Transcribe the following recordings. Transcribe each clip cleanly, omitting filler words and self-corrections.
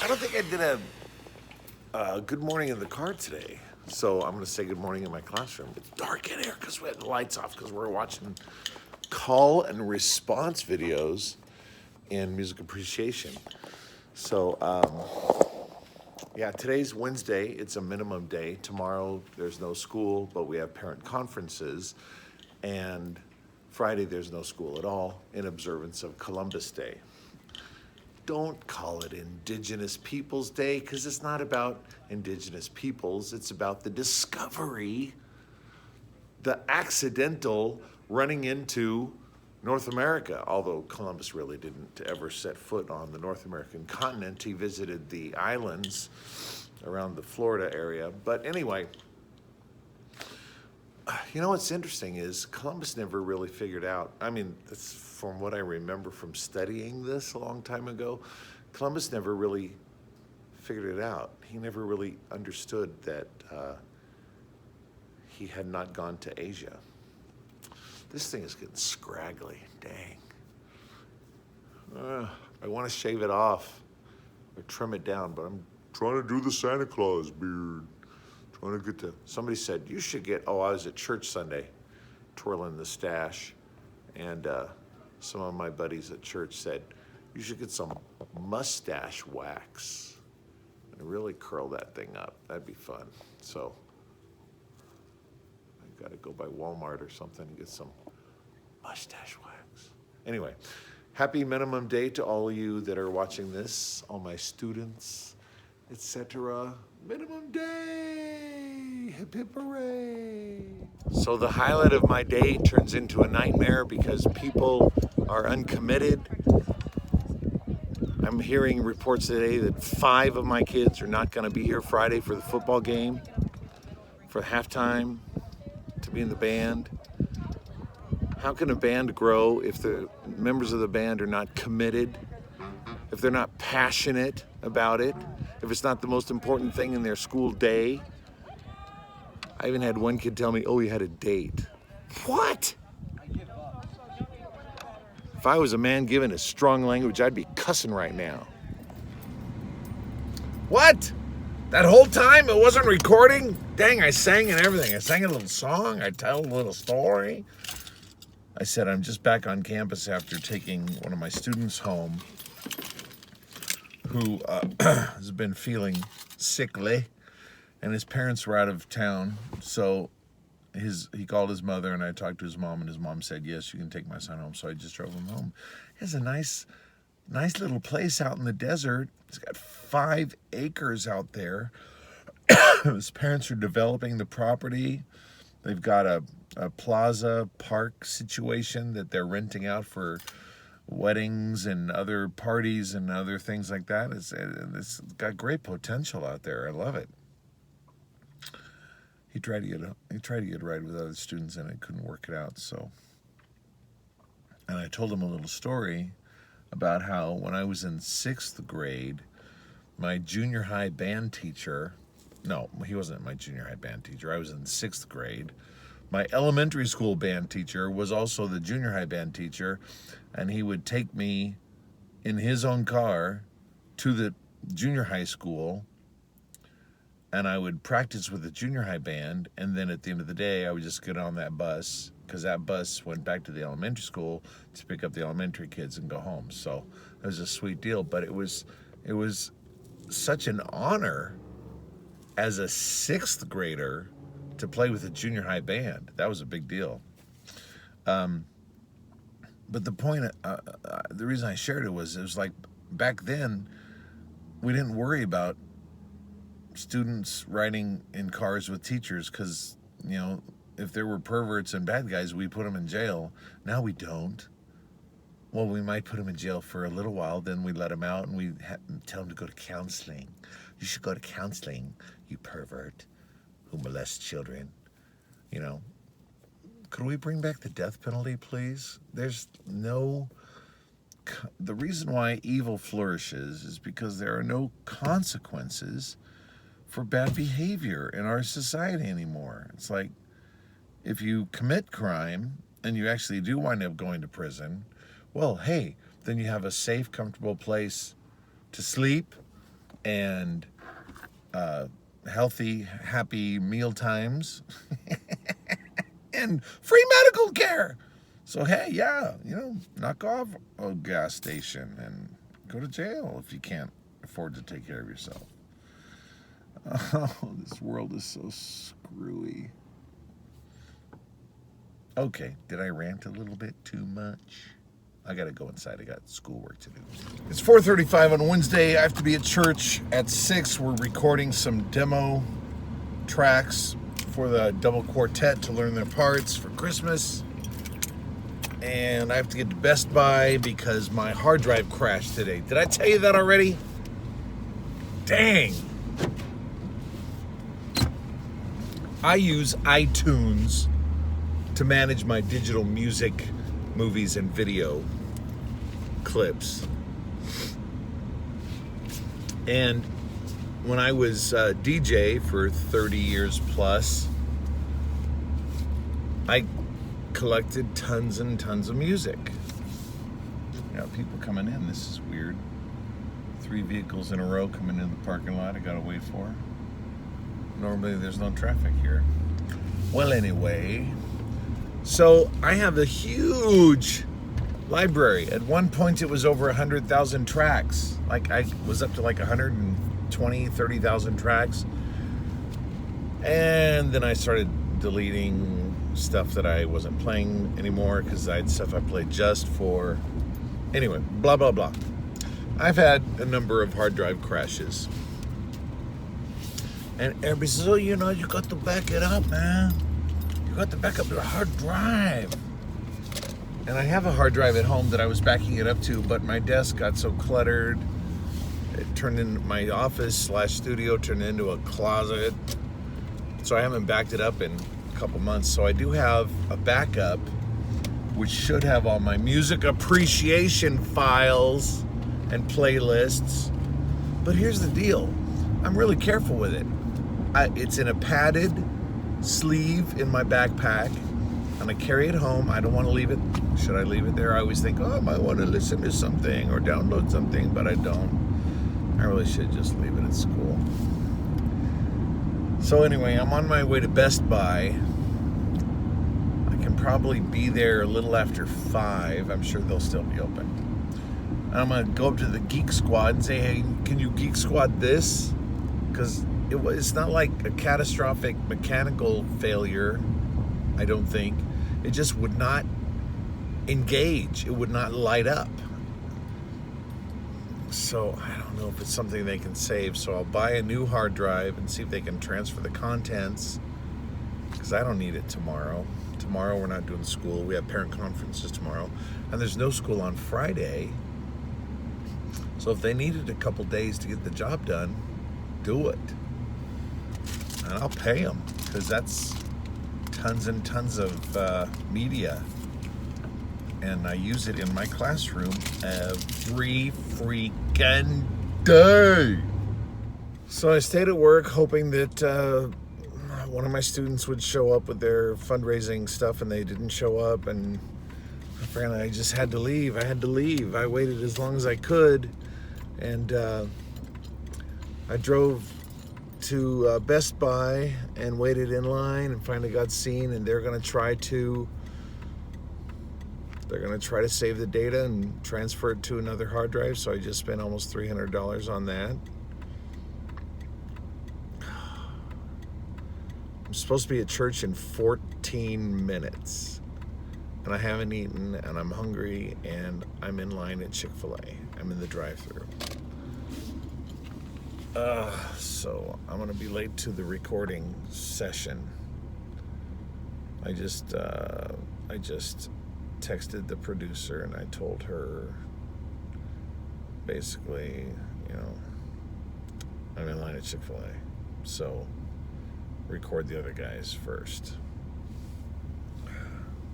I don't think I did a good morning in the car today. So I'm going to say good morning in my classroom. It's dark in here because we had the lights off because we're watching call and response videos in music appreciation. So, yeah, today's Wednesday. It's a minimum day. Tomorrow there's no school, but we have parent conferences. And Friday there's no school at all in observance of Columbus Day. Don't call it Indigenous Peoples Day because it's not about Indigenous peoples. It's about the discovery, the accidental running into North America. Although Columbus really didn't ever set foot on the North American continent, he visited the islands around the Florida area. But anyway, you know what's interesting is Columbus never really figured out. I mean, that's from what I remember from studying this a long time ago. Columbus never really figured it out. He never really understood that he had not gone to Asia. This thing is getting scraggly. Dang. I want to shave it off or trim it down, but I'm trying to do the Santa Claus beard. Trying to get to. Somebody said you should get. Oh, I was at church Sunday, twirling the stash, and some of my buddies at church said you should get some mustache wax and really curl that thing up. That'd be fun. So I got to go by Walmart or something and get some mustache wax. Anyway, happy minimum day to all of you that are watching this, all my students, etc. Minimum day! Hip hip hooray! So the highlight of my day turns into a nightmare because people are uncommitted. I'm hearing reports today that 5 of my kids are not going to be here Friday for the football game, for halftime, to be in the band. How can a band grow if the members of the band are not committed, if they're not passionate about it, if it's not the most important thing in their school day? I even had one kid tell me, oh, he had a date. What? If I was a man given a strong language, I'd be cussing right now. What? That whole time it wasn't recording? Dang, I sang and everything. I sang a little song. I told a little story. I said, I'm just back on campus after taking one of my students home who has been feeling sickly, and his parents were out of town. So he called his mother, and I talked to his mom, and his mom said, yes, you can take my son home. So I just drove him home. He has a nice little place out in the desert. He's got 5 acres out there. His parents are developing the property. They've got a plaza park situation that they're renting out for weddings and other parties and other things like that. It's got great potential out there. I love it. He tried to get a ride with other students and it couldn't work it out. So, and I told him a little story about how when I was in 6th grade, my junior high band teacher. No, he wasn't my junior high band teacher. I was in 6th grade. My elementary school band teacher was also the junior high band teacher, and he would take me in his own car to the junior high school, and I would practice with the junior high band, and then at the end of the day, I would just get on that bus, because that bus went back to the elementary school to pick up the elementary kids and go home. So it was a sweet deal, but it was such an honor as a 6th grader to play with a junior high band. That was a big deal. But the point, the reason I shared it was like back then, we didn't worry about students riding in cars with teachers because, you know, if there were perverts and bad guys, we put them in jail. Now we don't. Well, we might put them in jail for a little while, then we let them out and we tell them to go to counseling. You should go to counseling, you pervert who molests children. You know, could we bring back the death penalty, please? The reason why evil flourishes is because there are no consequences for bad behavior in our society anymore. It's like, if you commit crime and you actually do wind up going to prison, well, hey, then you have a safe, comfortable place to sleep, and healthy, happy meal times, and free medical care. So, hey, yeah, knock off a gas station and go to jail if you can't afford to take care of yourself. Oh, this world is so screwy. Okay, did I rant a little bit too much? I gotta go inside. I got schoolwork to do. It's 4:35 on Wednesday. I have to be at church at 6. We're recording some demo tracks for the double quartet to learn their parts for Christmas. And I have to get to Best Buy because my hard drive crashed today. Did I tell you that already? Dang. I use iTunes to manage my digital music, movies, and video clips. And when I was DJ for 30 years plus, I collected tons and tons of music. People coming in. This is weird. 3 vehicles in a row coming in the parking lot I gotta wait for. Normally there's no traffic here. Well, anyway, so I have a huge library. At one point it was over 100,000 tracks. Like I was up to like 120, 30,000 tracks. And then I started deleting stuff that I wasn't playing anymore because I had stuff I played just for. Anyway, blah, blah, blah. I've had a number of hard drive crashes. And everybody says, oh, you got to back it up, man. You got to back up your hard drive. And I have a hard drive at home that I was backing it up to, but my desk got so cluttered. It turned into my office/studio, turned into a closet. So I haven't backed it up in a couple months. So I do have a backup, which should have all my music appreciation files and playlists. But here's the deal. I'm really careful with it. It's in a padded sleeve in my backpack, and I carry it home. I don't want to leave it. Should I leave it there? I always think, I might want to listen to something or download something, but I don't. I really should just leave it at school. So anyway, I'm on my way to Best Buy. I can probably be there a little after 5. I'm sure they'll still be open. And I'm going to go up to the Geek Squad and say, hey, can you Geek Squad this? Because it's not like a catastrophic mechanical failure, I don't think. It just would not engage. It would not light up. So I don't know if it's something they can save. So I'll buy a new hard drive and see if they can transfer the contents, because I don't need it tomorrow. Tomorrow we're not doing school. We have parent conferences tomorrow. And there's no school on Friday. So if they needed a couple days to get the job done, do it. And I'll pay them, because that's tons and tons of media. And I use it in my classroom every freaking day. So I stayed at work hoping that one of my students would show up with their fundraising stuff, and they didn't show up. And apparently I just had to leave. I waited as long as I could. And I drove to Best Buy and waited in line and finally got seen, and they're going to try to save the data and transfer it to another hard drive. So I just spent almost $300 on that. I'm supposed to be at church in 14 minutes, and I haven't eaten, and I'm hungry, and I'm in line at Chick-fil-A. I'm in the drive-thru. So I'm gonna be late to the recording session. I just texted the producer and I told her basically, I'm in line at Chick-fil-A, so record the other guys first.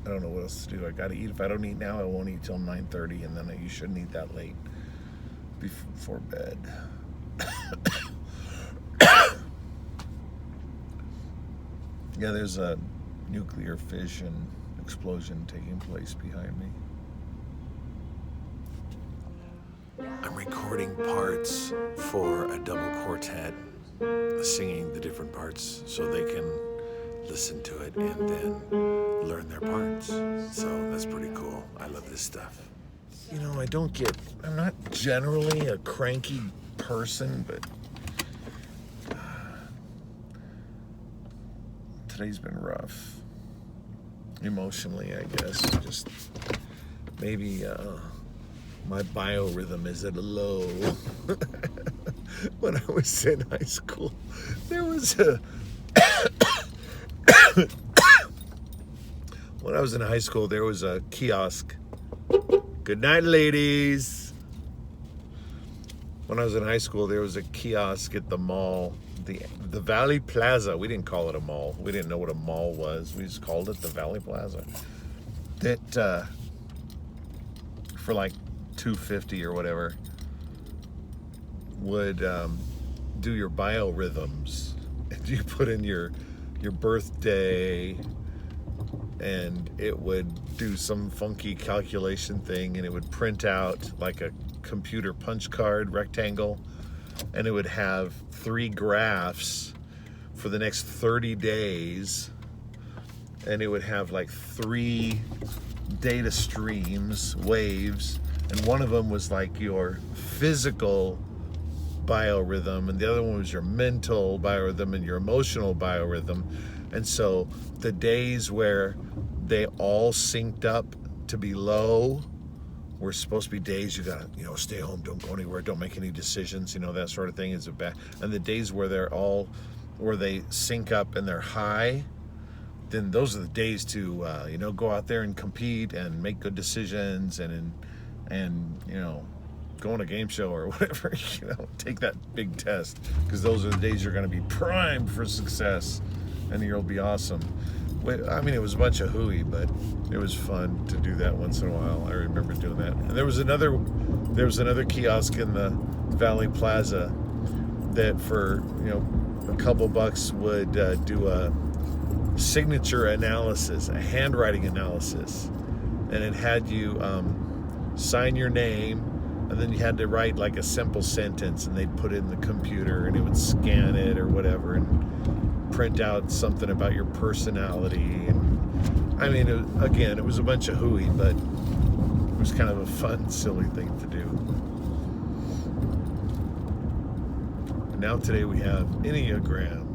I don't know what else to do. I gotta eat. If I don't eat now, I won't eat till 9:30, and then you shouldn't eat that late before bed. Yeah, there's a nuclear fission explosion taking place behind me. I'm recording parts for a double quartet, singing the different parts so they can listen to it and then learn their parts. So that's pretty cool. I love this stuff. You know, I'm not generally a cranky person, but today's been rough. Emotionally, I guess. Just maybe my biorhythm is at a low. When I was in high school, there was a... When I was in high school, there was a kiosk. Good night, ladies. When I was in high school, there was a kiosk at the mall, the Valley Plaza. We didn't call it a mall. We didn't know what a mall was. We just called it the Valley Plaza. That for like $2.50 or whatever would do your biorhythms. And you put in your birthday, and it would do some funky calculation thing, and it would print out like a computer punch card rectangle, and it would have 3 graphs for the next 30 days, and it would have like 3 data streams, waves, and one of them was like your physical biorhythm, and the other one was your mental biorhythm and your emotional biorhythm. And so the days where they all synced up to be low were supposed to be days you gotta, stay home, don't go anywhere, don't make any decisions, that sort of thing is a bad. And the days where they sync up and they're high, then those are the days to go out there and compete and make good decisions and go on a game show or whatever, take that big test, because those are the days you're going to be primed for success and you'll be awesome. I mean, it was a bunch of hooey, but it was fun to do that once in a while. I remember doing that. And there was another kiosk in the Valley Plaza that for a couple bucks would do a signature analysis, a handwriting analysis, and it had you sign your name, and then you had to write like a simple sentence, and they'd put it in the computer, and it would scan it or whatever, and print out something about your personality. And I mean, it was a bunch of hooey, but it was kind of a fun, silly thing to do. And now today we have Enneagram.